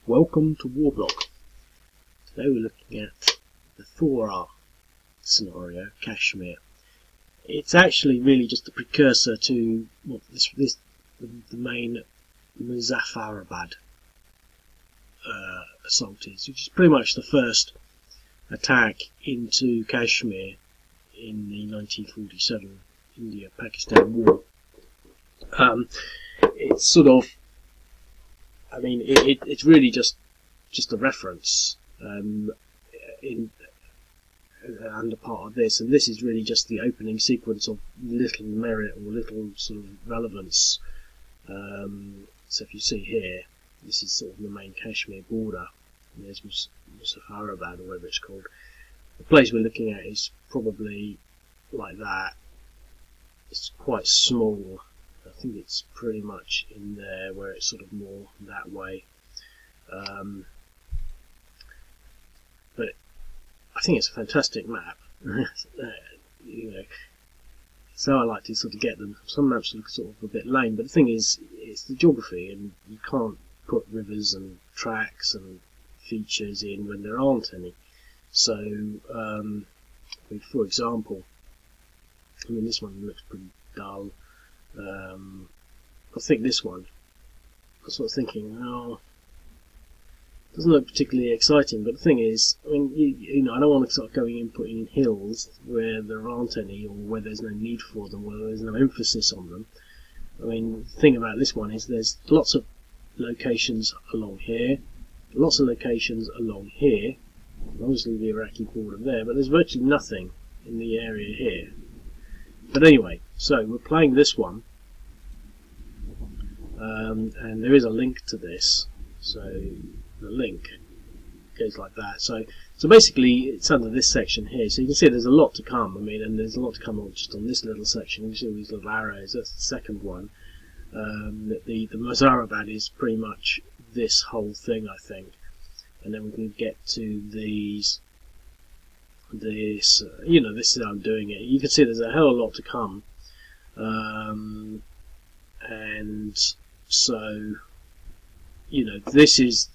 Welcome to Warblock. Today we're looking at the Thorar scenario, Kashmir. It's actually really just a precursor to what the main Muzaffarabad assault is, which is pretty much the first attack into Kashmir in the 1947 Indo-Pakistani war. It's sort of, I mean, it's really just a reference under part of this, and this is really just the opening sequence of little merit or little sort of relevance. So if you see here, this is sort of the main Kashmir border, and there's Muzaffarabad, or whatever it's called. The place we're looking at is probably like that. It's quite small. I think it's pretty much in there where it's sort of more that way. But I think it's a fantastic map. You know, so I like to sort of get them. Some maps look sort of a bit lame, but the thing is, it's the geography, and you can't put rivers and tracks and features in when there aren't any. So, for example, I mean, this one looks pretty dull. I think this one, I was sort of thinking, oh, it doesn't look particularly exciting, but the thing is, I mean, you know, I don't want to start going and putting in hills where there aren't any, or where there's no need for them, where there's no emphasis on them. I mean, the thing about this one is there's lots of locations along here, lots of locations along here, obviously the Iraqi border there, but there's virtually nothing in the area here. But anyway, so we're playing this one, and there is a link to this. So the link goes like that. So basically, it's under this section here. So you can see there's a lot to come. I mean, and there's a lot to come on just on this little section. You see all these little arrows. That's the second one. The Muzaffarabad is pretty much this whole thing, I think. And then we can get to these. You know, this is how I'm doing it. You can see there's a hell of a lot to come, and so, you know, this is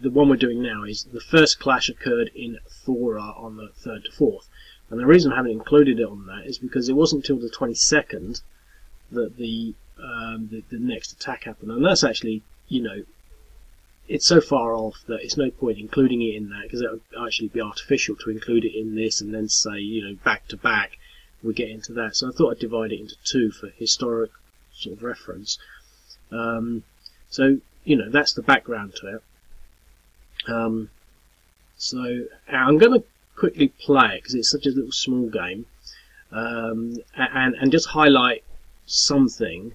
the one we're doing now. Is the first clash occurred in Thorar on the 3rd to 4th, and the reason I haven't included it on that is because it wasn't until the 22nd that the next attack happened, and that's actually, you know, it's so far off that it's no point including it in that, because it would actually be artificial to include it in this and then say, you know, back to back we get into that. So I thought I'd divide it into two for historic sort of reference. So, you know, that's the background to it. So I'm going to quickly play it because it's such a little small game, and just highlight something.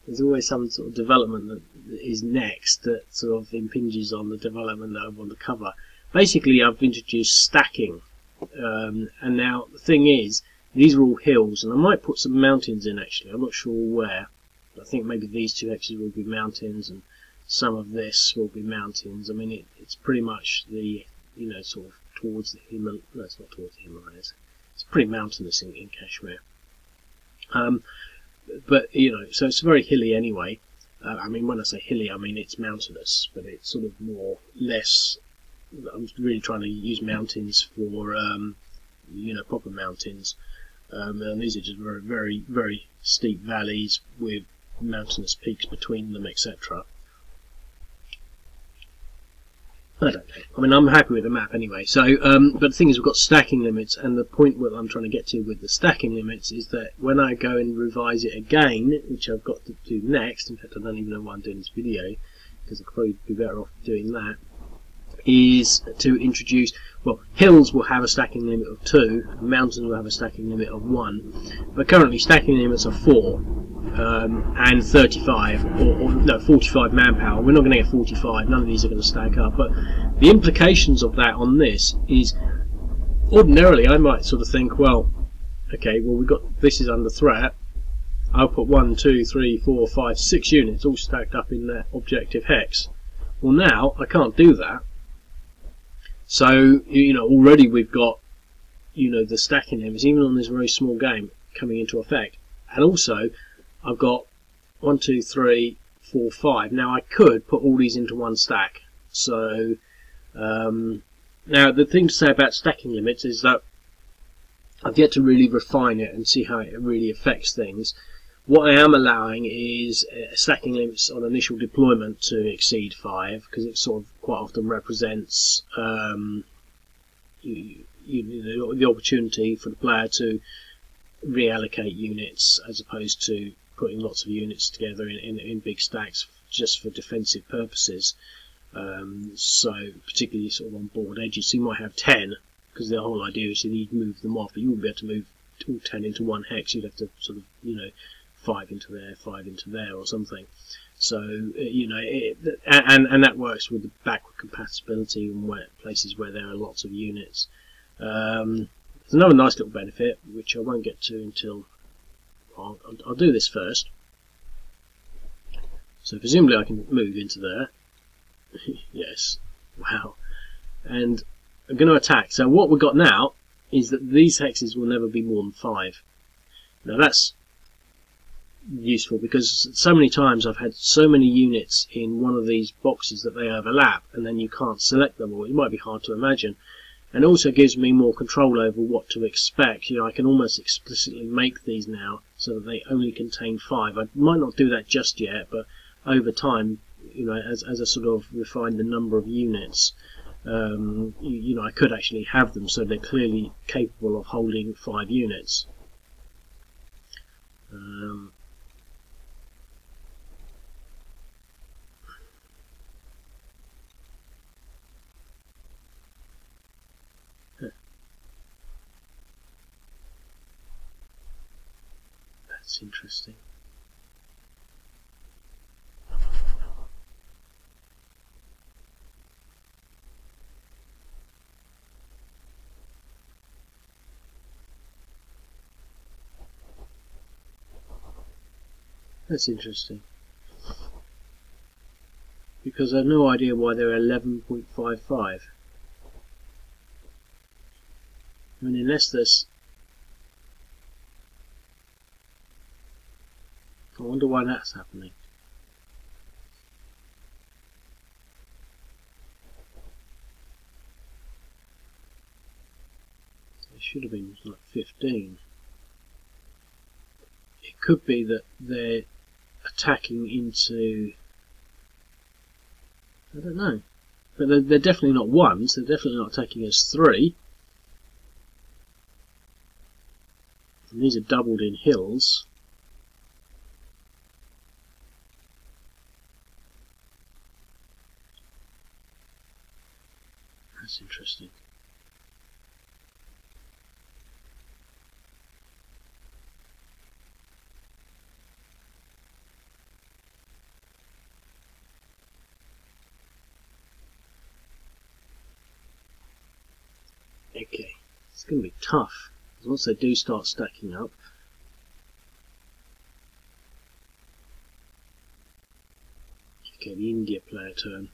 There's always some sort of development that is next that sort of impinges on the development that I want to cover. Basically, I've introduced stacking, and now the thing is, these are all hills, and I might put some mountains in actually. I'm not sure where. I think maybe these two hexes will be mountains, and some of this will be mountains. I mean, it's pretty much the, you know, sort of towards the Himalayas. No, it's not towards the Himalayas. It's pretty mountainous in Kashmir. But, you know, so it's very hilly anyway. I mean, when I say hilly, I mean it's mountainous, but it's sort of less. I'm really trying to use mountains for, you know, proper mountains. And these are just very, very, very steep valleys with mountainous peaks between them, etc. I don't know. I mean, I'm happy with the map anyway. So, but the thing is, we've got stacking limits, and the point what I'm trying to get to with the stacking limits is that when I go and revise it again, which I've got to do next, in fact I don't even know why I'm doing this video, because I'd probably be better off doing that, is to introduce, well, hills will have a stacking limit of 2, and mountains will have a stacking limit of 1, but currently stacking limits are 4. And 35 or no, 45 manpower. We're not going to get 45, none of these are going to stack up, but the implications of that on this is, ordinarily I might sort of think, well, okay, well, we've got, this is under threat, I'll put 1, 2, 3, 4, 5, 6 units all stacked up in that objective hex. Well, now I can't do that, so, you know, already we've got, you know, the stacking limits even on this very small game coming into effect, and also I've got 1, 2, 3, 4, 5. Now I could put all these into one stack. So now the thing to say about stacking limits is that I've yet to really refine it and see how it really affects things. What I am allowing is stacking limits on initial deployment to exceed 5, because it sort of quite often represents the opportunity for the player to reallocate units as opposed to putting lots of units together in big stacks just for defensive purposes. So particularly sort of on board edges, so you might have 10, because the whole idea is that you'd move them off, but you wouldn't be able to move all 10 into one hex. You'd have to sort of, 5 into there, 5 into there, or something. So and that works with the backward compatibility in places where there are lots of units. There's another nice little benefit which I won't get to until I'll do this first. So presumably I can move into there. Yes, wow. And I'm going to attack. So what we've got now is that these hexes will never be more than 5. Now that's useful because so many times I've had so many units in one of these boxes that they overlap, and then you can't select them, or it might be hard to imagine. And also gives me more control over what to expect. I can almost explicitly make these now so that they only contain 5. I might not do that just yet, but over time, as I sort of refine the number of units, I could actually have them so they're clearly capable of holding 5 units. That's interesting. That's interesting. Because I have no idea why they're 11.55. I mean, unless there's... I wonder why that's happening. It should have been like 15. It could be that they're attacking into... I don't know. But they're definitely not 1s, they're definitely not attacking as 3. And these are doubled in hills. That's interesting. Okay, it's going to be tough, because once they do start stacking up. Okay, the India player turn.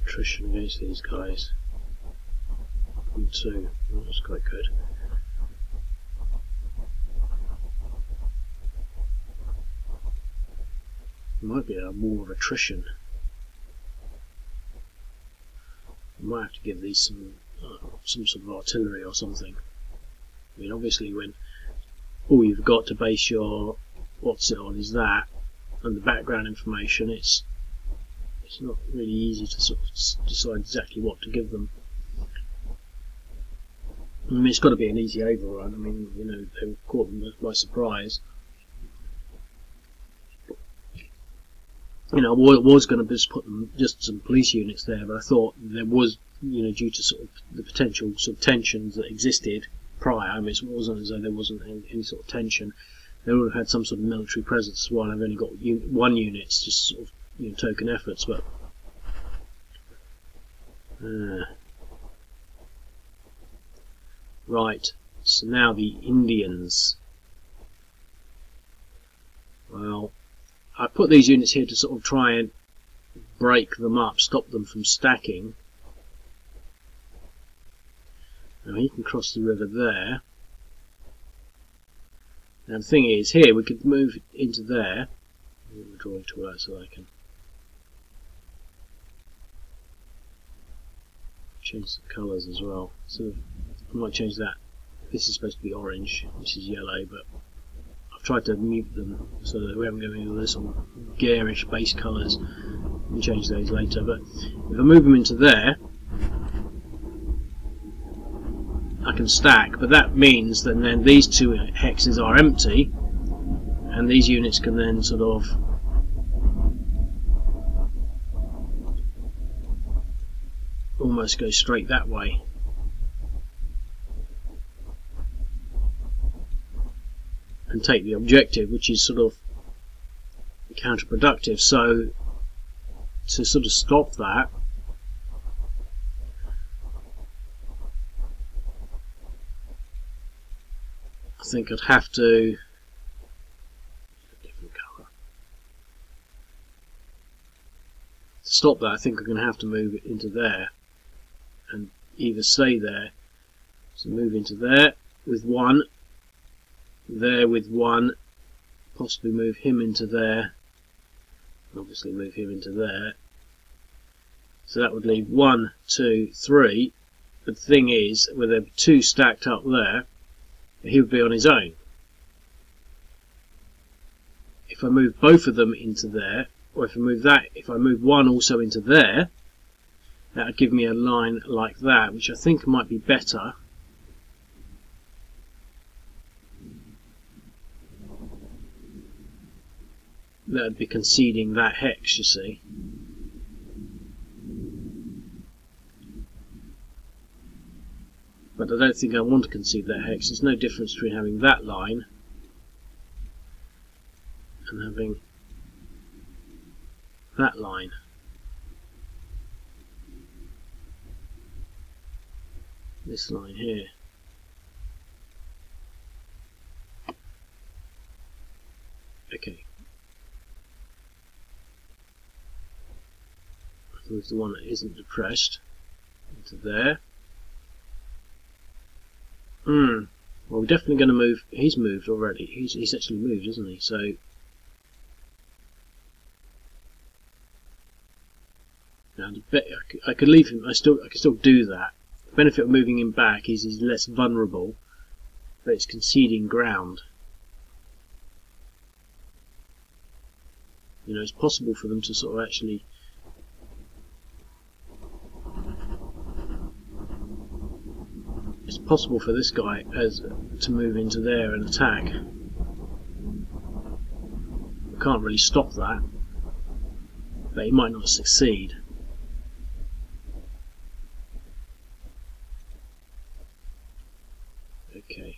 Attrition against these guys. 0.2. That's quite good. It might be a war of attrition. I might have to give these some sort of artillery or something. I mean, obviously, when all you've got to base your what's it on is that, and the background information, it's not really easy to sort of decide exactly what to give them. I mean, it's got to be an easy overrun. I mean, you know, they caught them by surprise. You know, I was going to just put them just some police units there, but I thought there was, you know, due to sort of the potential sort of tensions that existed prior. I mean, it wasn't as though there wasn't any sort of tension. They would have had some sort of military presence. While I've only got one unit, it's just sort of, you know, token efforts. But right, so now the Indians. Well, I put these units here to sort of try and break them up, stop them from stacking. Now he can cross the river there. Now the thing is, here we could move into there. I'm drawing to work so I can change the colours as well. So I might change that. This is supposed to be orange, this is yellow, but I've tried to mute them so that we haven't going into this on garish base colours. We can change those later. But if I move them into there, I can stack, but that means that then these two hexes are empty, and these units can then sort of almost go straight that way. And take the objective, which is sort of counterproductive. So to sort of stop that, I think I'd have to different colour. To stop that, I think I'm going to have to move it into there and either stay there. So move into there with one, there with one, possibly move him into there, obviously move him into there. So that would leave 1, 2, 3. But the thing is, with there two stacked up there, he would be on his own. If I move both of them into there, or if I move one also into there, that would give me a line like that, which I think might be better. That would be conceding that hex, you see. But I don't think I want to concede that hex. There's no difference between having that line and having that line. This line here. Okay. Move the one that isn't depressed into there. Well, we're definitely going to move. He's moved already. He's actually moved, isn't he? So now I could leave him. I could still do that. The benefit of moving him back is he's less vulnerable, but it's conceding ground. You know, it's possible for them to sort of actually. It's possible for this guy to move into there and attack. I can't really stop that, but he might not succeed. Okay.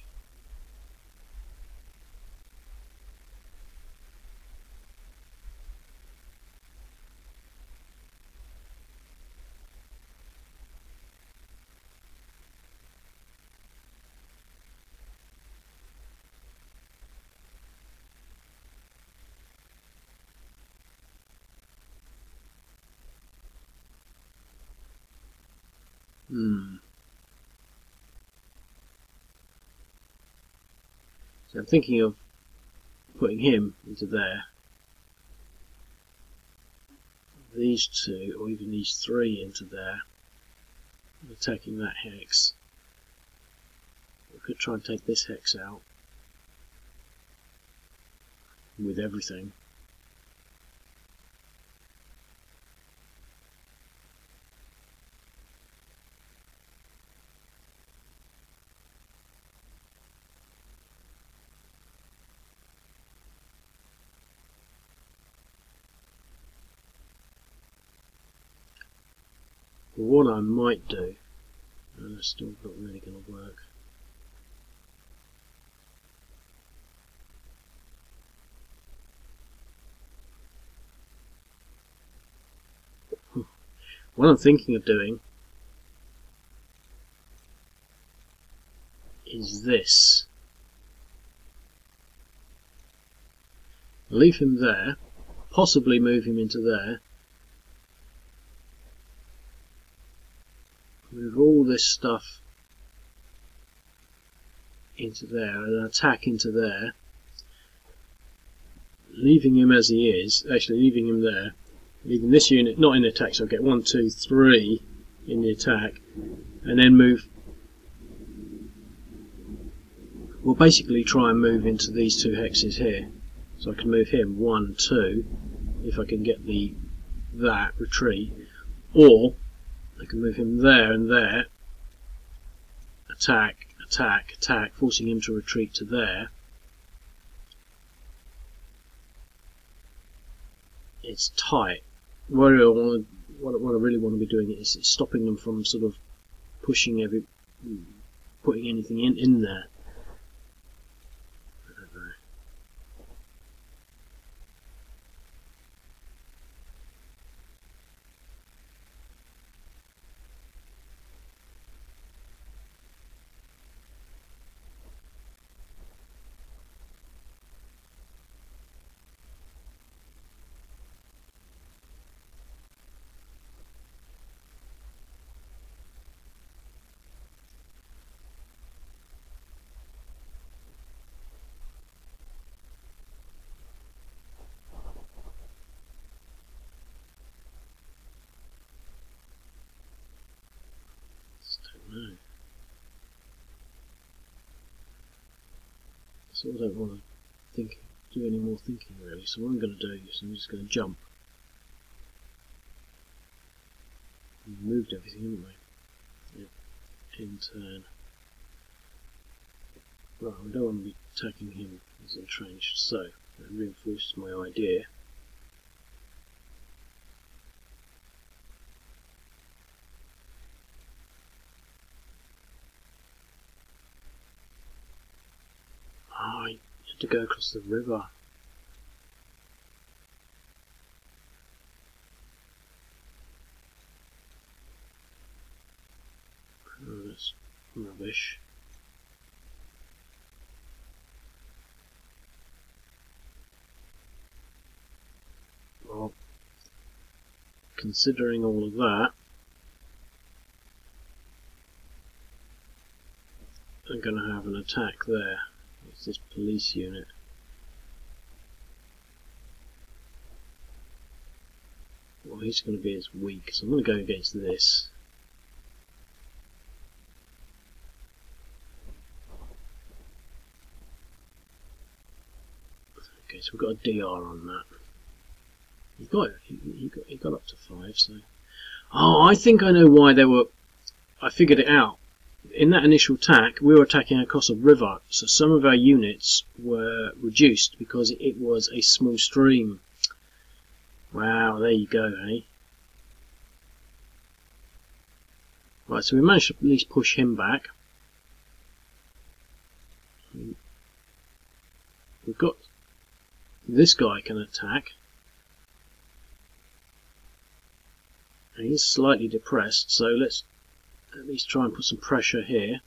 So I'm thinking of putting him into there. these two, or even these three into there, attacking that hex. We could try and take this hex out with everything. But what I might do, and it's still not really going to work. What I'm thinking of doing is this. Leave him there, possibly move him into there, move all this stuff into there and attack into there, leaving him as he is, actually leaving him there, leaving this unit not in attack, so I'll get 1, 2, 3 in the attack, and then move. We'll basically try and move into these two hexes here, so I can move him 1, 2 if I can get that retreat, or I can move him there and there, attack, attack, attack, forcing him to retreat to there. It's tight. What I really want to be doing is stopping them from sort of putting anything in there. I don't know. No. So I don't want to do any more thinking really, so what I'm going to do is I'm just going to jump. We've moved everything, haven't we? Yep. In turn. Right, we don't want to be attacking him as entrenched, so that reinforces my idea. Oh, I had to go across the river. Oh, that's rubbish. Well, considering all of that, I'm going to have an attack there. It's this police unit. Well, he's going to be as weak, so I'm going to go against this. Okay, so we've got a DR on that. He got up to 5, so. Oh, I think I know why they were. I figured it out. In that initial attack, we were attacking across a river, so some of our units were reduced because it was a small stream. Wow, there you go, eh? Right, so we managed to at least push him back. We've got this guy can attack. And he's slightly depressed, so let's at least try and put some pressure here.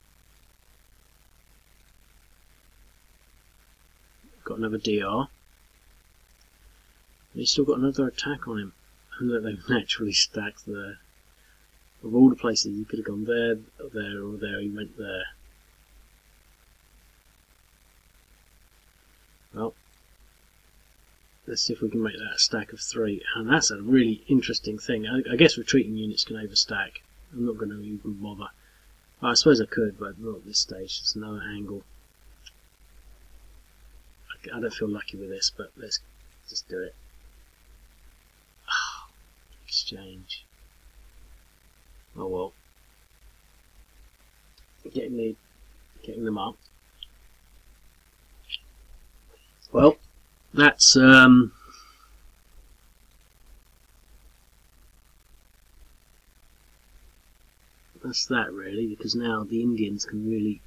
Got another DR. He's still got another attack on him. And that they've naturally stacked there. Of all the places he could have gone there, there, or there, he went there. Well, let's see if we can make that a stack of 3. And that's a really interesting thing. I guess retreating units can overstack. I'm not going to even bother. I suppose I could, but not at this stage. There's no angle. I don't feel lucky with this, but let's just do it. Oh, exchange. Oh well. Getting them up. Well, that's that really, because now the Indians can really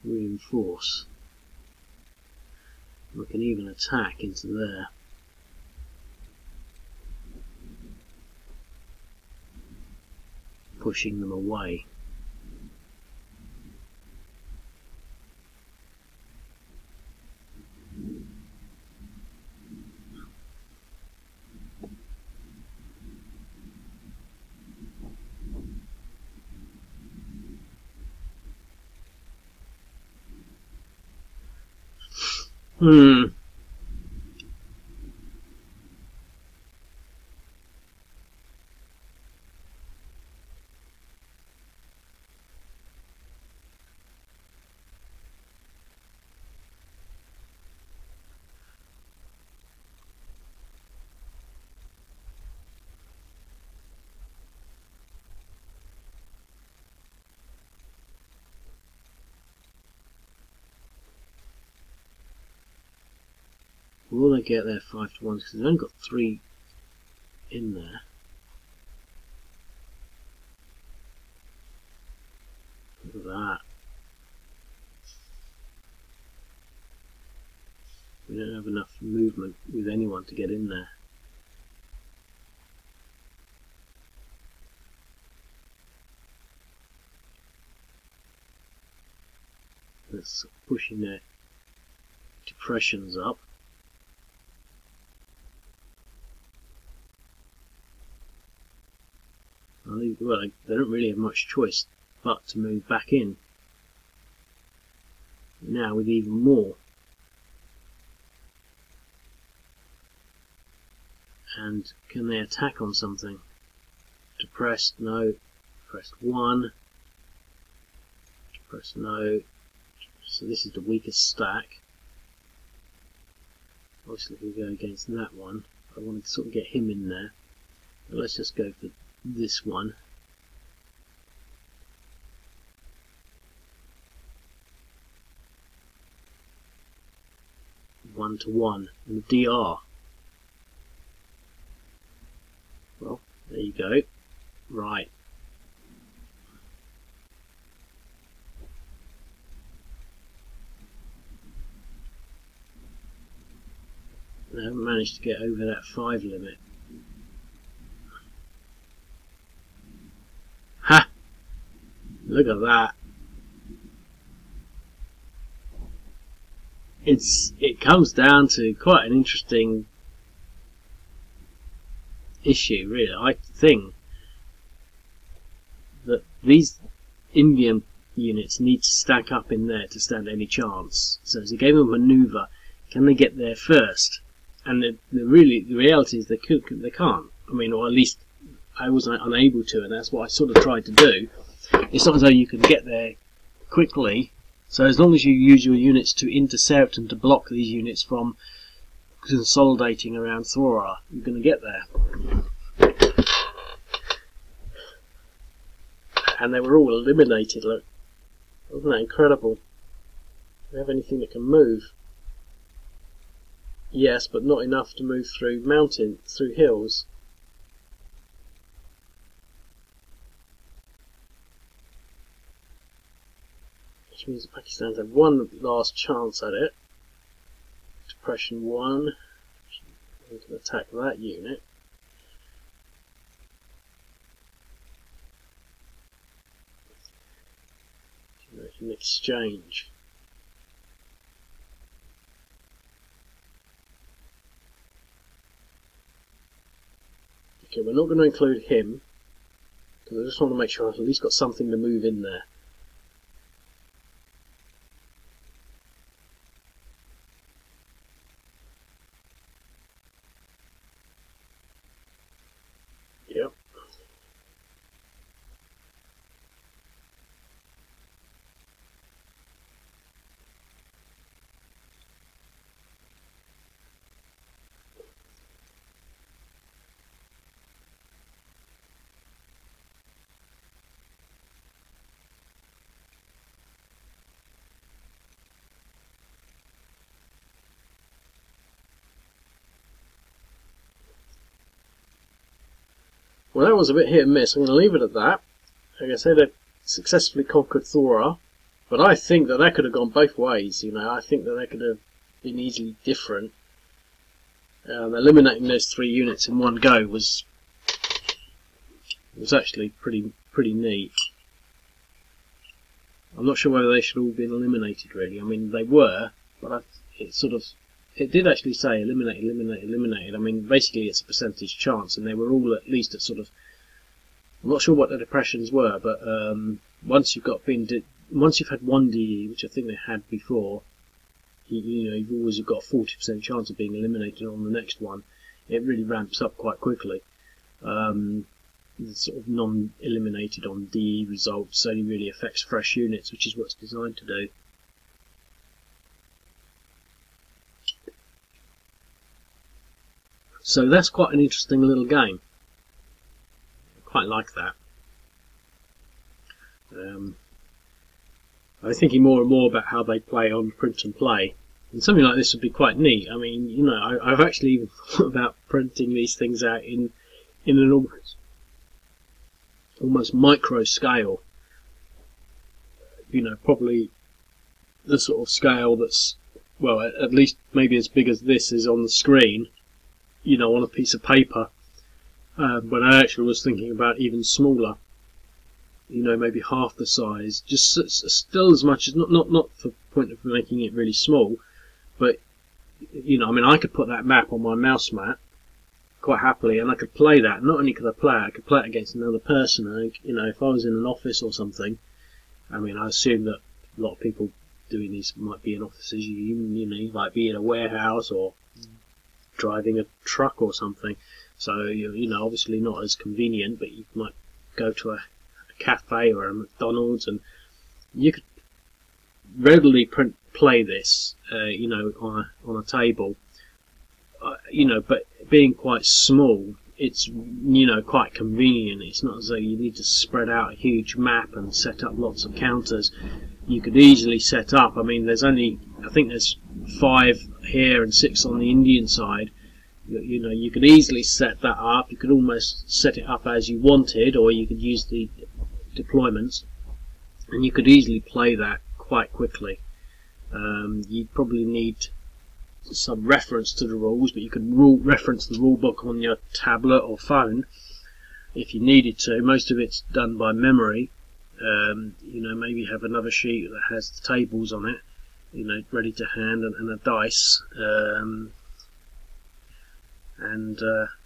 reinforce. We can even attack into there. Pushing them away. Will they get their 5 to 1? Because they've only got 3 in there. Look at that. We don't have enough movement with anyone to get in there. That's pushing their depressions up. Well, they don't really have much choice but to move back in. Now with even more. And can they attack on something? Depressed, no. Depressed 1. Depressed, no. So this is the weakest stack. Obviously if we go against that one, I want to sort of get him in there. But let's just go for this one. One to one in the DR. Well, there you go. Right. They haven't managed to get over that 5 limit. Ha! Look at that. It comes down to quite an interesting issue, really. I think that these Indian units need to stack up in there to stand any chance. So as a game of manoeuvre, can they get there first? And the reality is they can't. I mean, or at least I was unable to, and that's what I sort of tried to do. It's not as though you can get there quickly. So as long as you use your units to intercept and to block these units from consolidating around Thorar, you're going to get there. And they were all eliminated, look. Wasn't that incredible? Do we have anything that can move? Yes, but not enough to move through through hills. Which means the Pakistanis have one last chance at it. Depression 1. We can attack that unit. An exchange. So we're not going to include him, because I just want to make sure I've at least got something to move in there. Yep. Well, that was a bit hit and miss. I'm going to leave it at that. Like I say, they've successfully conquered Thorar, but I think that that could have gone both ways. You know, I think that they could have been easily different. Eliminating those 3 units in one go was actually pretty neat. I'm not sure whether they should all have been eliminated. Really, I mean they were, but it did actually say eliminate, eliminate, eliminated. I mean, basically it's a percentage chance, and they were all at least at sort of. I'm not sure what the depressions were, but once you've had 1 DE, which I think they had before, you know, you've always got a 40% chance of being eliminated on the next one. It really ramps up quite quickly. The sort of non-eliminated on DE results only really affects fresh units, which is what it's designed to do. So that's quite an interesting little game. I quite like that. I'm thinking more and more about how they play on print and play, and something like this would be quite neat. I mean, you know, I've actually even thought about printing these things out in an almost micro scale. You know, probably the sort of scale that's, well, at least maybe as big as this is on the screen. You know, on a piece of paper. But I actually was thinking about even smaller. You know, maybe half the size. Just still as much as not for the point of making it really small, but you know, I mean, I could put that map on my mouse mat quite happily, and I could play that. Not only could I play it against another person. I think, you know, if I was in an office or something, I mean, I assume that a lot of people doing these might be in offices. You know, you might be in a warehouse or driving a truck or something, so you know, obviously not as convenient, but you might go to a cafe or a McDonald's, and you could readily play this, you know, on a table, you know, but being quite small, it's, you know, quite convenient. It's not as though you need to spread out a huge map and set up lots of counters. You could easily set up, I mean, I think there's 5 here and 6 on the Indian side. You know, you could easily set that up. You could almost set it up as you wanted, or you could use the deployments, and you could easily play that quite quickly. You'd probably need some reference to the rules, but you could reference the rule book on your tablet or phone if you needed to. Most of it's done by memory. You know, maybe have another sheet that has the tables on it, you know, ready to hand, and a dice.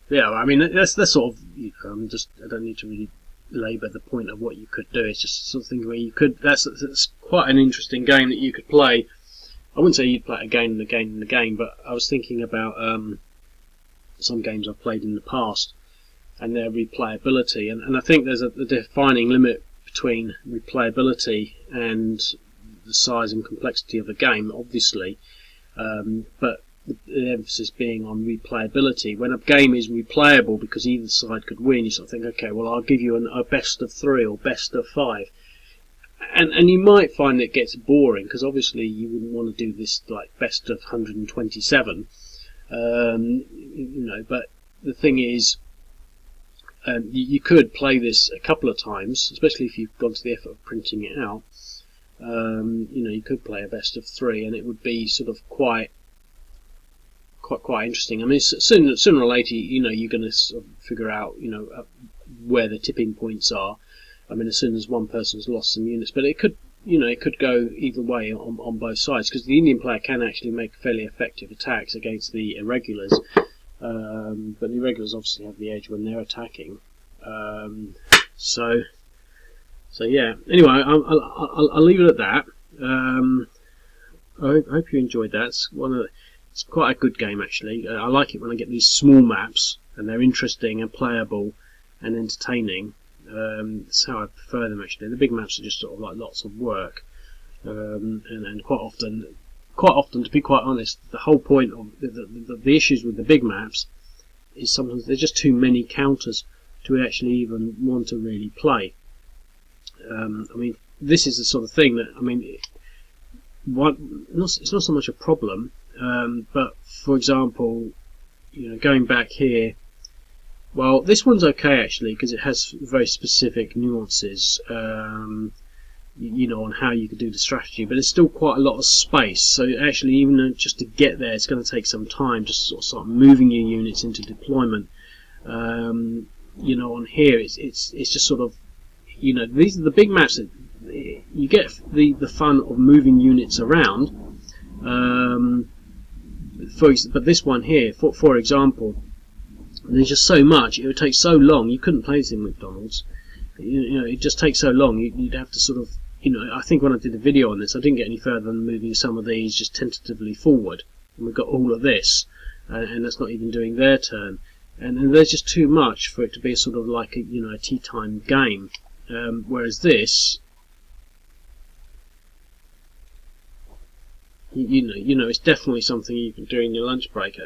Yeah, I mean, that's sort of, you know, I don't need to really labour the point of what you could do. It's just something where you could, that's quite an interesting game that you could play. I wouldn't say you'd play it again and again and again, but I was thinking about some games I've played in the past and their replayability, and I think there's a defining limit between replayability and the size and complexity of a game, obviously, but the emphasis being on replayability. When a game is replayable because either side could win, you sort of think, okay, well, I'll give you a best of 3 or best of 5, and you might find it gets boring, because obviously you wouldn't want to do this like best of 127, you know, but the thing is, you could play this a couple of times, especially if you've gone to the effort of printing it out. You know, you could play a best of 3, and it would be sort of quite interesting. I mean, sooner or later, you know, you're going to sort of figure out, you know, where the tipping points are. I mean, as soon as one person's lost some units, but it could, you know, it could go either way on both sides, because the Indian player can actually make fairly effective attacks against the irregulars. but the irregulars obviously have the edge when they're attacking. So yeah. Anyway, I'll leave it at that. I hope you enjoyed that. It's quite a good game actually. I like it when I get these small maps and they're interesting and playable and entertaining. That's how I prefer them actually. The big maps are just sort of like lots of work, and quite often, to be quite honest, the whole point of the issues with the big maps is sometimes there's just too many counters to actually even want to really play. I mean, this is the sort of thing that, I mean, it's not so much a problem, but for example, you know, going back here, well, this one's okay actually because it has very specific nuances, you know, on how you could do the strategy, but there's still quite a lot of space. So actually, even just to get there, it's going to take some time, just sort of start moving your units into deployment. You know, on here, it's just sort of, you know, these are the big maps that you get the fun of moving units around. But this one here, for example, there's just so much. It would take so long. You couldn't play this in McDonald's. You know, it just takes so long. You'd have to sort of, you know, I think when I did a video on this, I didn't get any further than moving some of these just tentatively forward. And we've got all of this, and that's not even doing their turn. And there's just too much for it to be sort of like a, you know, a tea time game. Whereas this, you know, it's definitely something you can do in your lunch break.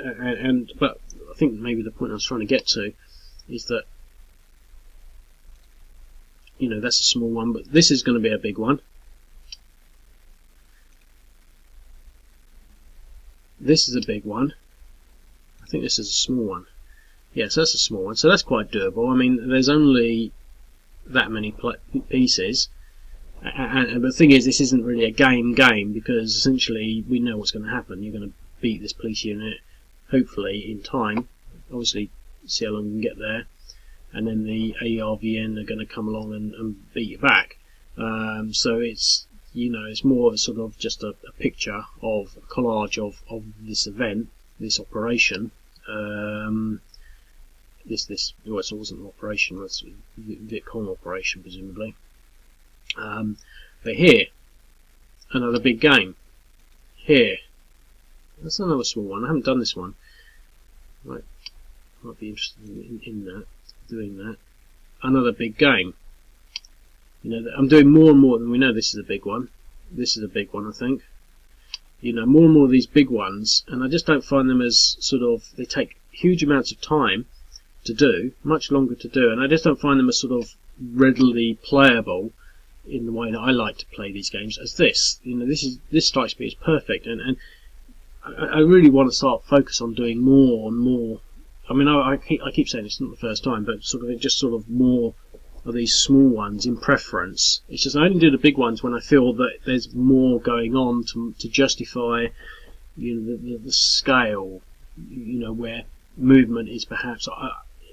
But I think maybe the point I was trying to get to is that, you know, that's a small one, but this is going to be a big one. This is a big one. I think this is a small one. Yes, that's a small one, so that's quite doable. I mean, there's only that many pieces, and the thing is, this isn't really a game because essentially we know what's going to happen. You're going to beat this police unit, hopefully in time. Obviously, see how long you can get there, and then the ARVN are going to come along and beat you back. So it's, you know, it's more of a sort of just a picture of a collage of this event, this operation. Well, it wasn't an operation, it was a Viet Cong operation presumably. But here, another big game. Here, that's another small one. I haven't done this one. Might be interested in that, doing that. Another big game. You know, I'm doing more and more, and we know this is a big one. This is a big one, I think. You know, more and more of these big ones, and I just don't find them as sort of, they take huge amounts of time to do, much longer to do, and I just don't find them as sort of readily playable in the way that I like to play these games as this. You know, this strikes me as perfect, and I really want to start focus on doing more and more. I mean, I keep saying it's not the first time, but sort of just sort of more of these small ones in preference. It's just I only do the big ones when I feel that there's more going on to justify, you know, the scale. You know, where movement is perhaps,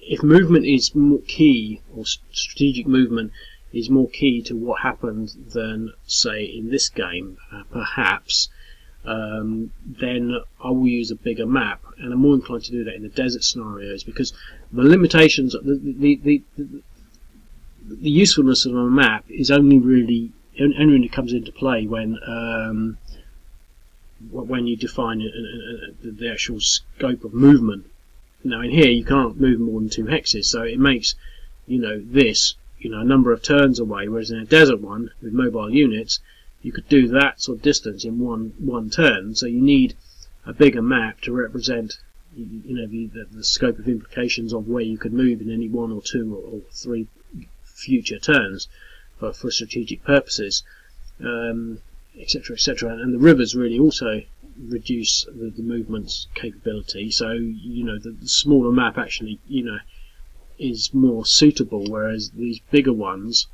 if movement is more key, or strategic movement is more key to what happens than, say, in this game, perhaps, then I will use a bigger map, and I'm more inclined to do that in the desert scenarios, because the limitations, the usefulness of a map is only really comes into play when you define the actual scope of movement. Now in here you can't move more than 2 hexes, so it makes, you know, this, you know, a number of turns away, whereas in a desert one with mobile units you could do that sort of distance in one turn. So you need a bigger map to represent, you know, the scope of implications of where you could move in any 1 or 2 or 3 future turns for strategic purposes, etc., etc. And the rivers really also reduce the movement's capability, so, you know, the smaller map actually, you know, is more suitable, whereas these bigger ones,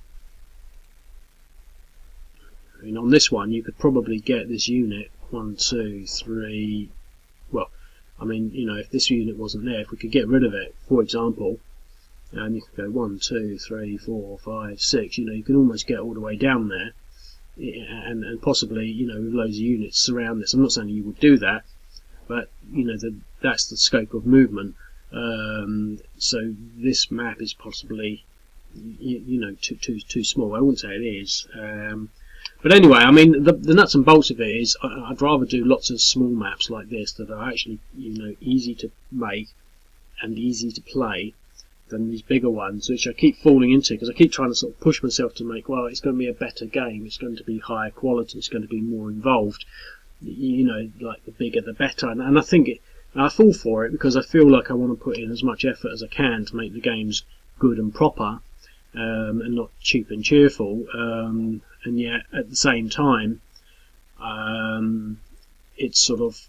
I mean, on this one you could probably get this unit 1, 2, 3, well, I mean, you know, if this unit wasn't there, if we could get rid of it, for example, and you could go 1, 2, 3, 4, 5, 6, you know, you can almost get all the way down there, and possibly, you know, with loads of units surround this. I'm not saying you would do that, but you know, that's the scope of movement. So this map is possibly, you know, too small. I wouldn't say it is. But anyway, I mean, the nuts and bolts of it is I'd rather do lots of small maps like this that are actually, you know, easy to make and easy to play than these bigger ones, which I keep falling into because I keep trying to sort of push myself to make, well, it's going to be a better game, it's going to be higher quality, it's going to be more involved, you know, like the bigger the better. And I think I fall for it because I feel like I want to put in as much effort as I can to make the games good and proper, and not cheap and cheerful, and yet at the same time, it's sort of,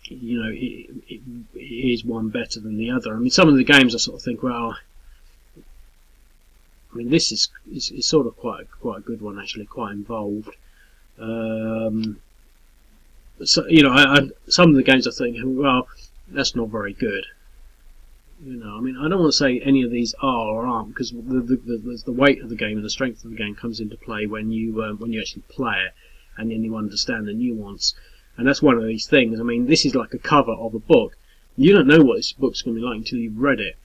you know, it is one better than the other. I mean, some of the games I sort of think, well, I mean, this is sort of quite a good one actually, quite involved. So, you know, some of the games I think, well, that's not very good. You know, I mean, I don't want to say any of these are or aren't, because the weight of the game and the strength of the game comes into play when you actually play it, and then you understand the nuance. And that's one of these things. I mean, this is like a cover of a book. You don't know what this book's going to be like until you've read it,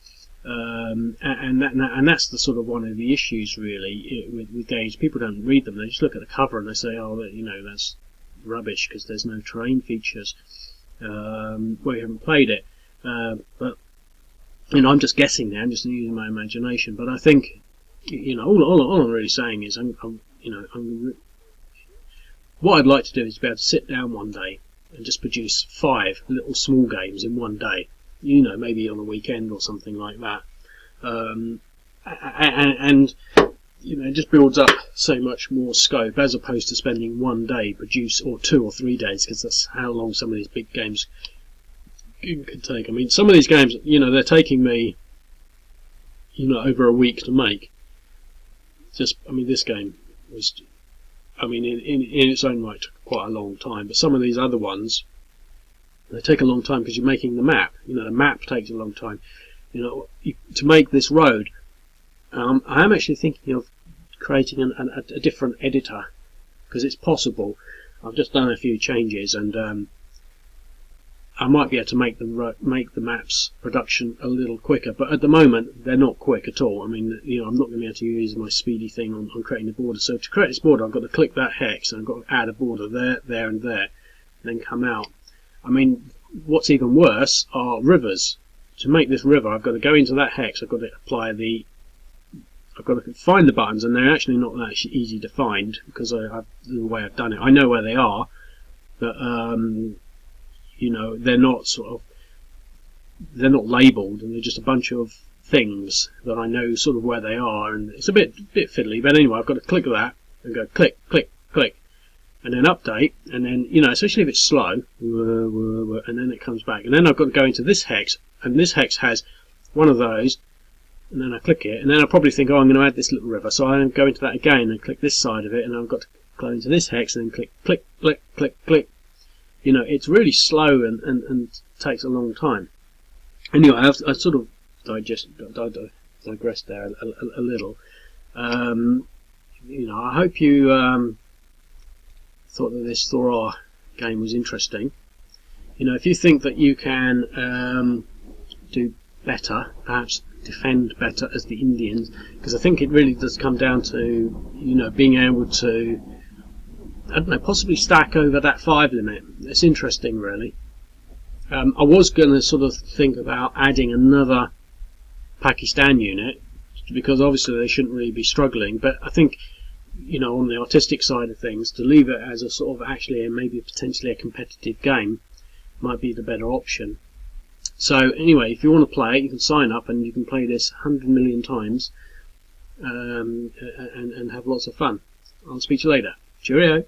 and that's the sort of one of the issues really with games. People don't read them; they just look at the cover and they say, "Oh, you know, that's rubbish because there's no terrain features." Well, you haven't played it, but you know, I'm just guessing now. I'm just using my imagination. But I think, you know, all I'm really saying is, what I'd like to do is be able to sit down one day and just produce 5 little small games in one day. You know, maybe on a weekend or something like that. And you know, it just builds up so much more scope as opposed to spending one day produce, or 2 or 3 days, because that's how long some of these big games can take. I mean, some of these games, you know, they're taking me, you know, over a week to make. Just, I mean, this game was, I mean, in its own right took quite a long time, but some of these other ones, they take a long time because you're making the map. You know, the map takes a long time. You know, to make this road, I am actually thinking of creating a different editor, because it's possible. I've just done a few changes, and I might be able to make the maps production a little quicker, but at the moment they're not quick at all. I mean, you know, I'm not going to be able to use my speedy thing on creating the border. So to create this border, I've got to click that hex, and I've got to add a border there, and there, and then come out. I mean, what's even worse are rivers. To make this river, I've got to go into that hex. I've got to I've got to find the buttons, and they're actually not that easy to find because the way I've done it. I know where they are, but you know, they're not labelled, and they're just a bunch of things that I know sort of where they are, and it's a bit fiddly. But anyway, I've got to click that and go click, click, click, and then update, and then, you know, especially if it's slow, and then it comes back, and then I've got to go into this hex, and this hex has one of those, and then I click it, and then I probably think, oh, I'm going to add this little river, so I go into that again and click this side of it, and I've got to go into this hex and then click, click, click, click, click. You know, it's really slow and takes a long time. Anyway, I sort of digressed there a little. You know, I hope you thought that this Thorar game was interesting. You know, if you think that you can do better, perhaps defend better as the Indians, because I think it really does come down to, you know, being able to, I don't know, possibly stack over that 5 limit. It's interesting, really. I was going to sort of think about adding another Pakistan unit, because obviously they shouldn't really be struggling, but I think, you know, on the artistic side of things, to leave it as a sort of actually maybe potentially a competitive game might be the better option. So anyway, if you want to play it, you can sign up and you can play this 100 million times, and have lots of fun. I'll speak to you later. Cheerio!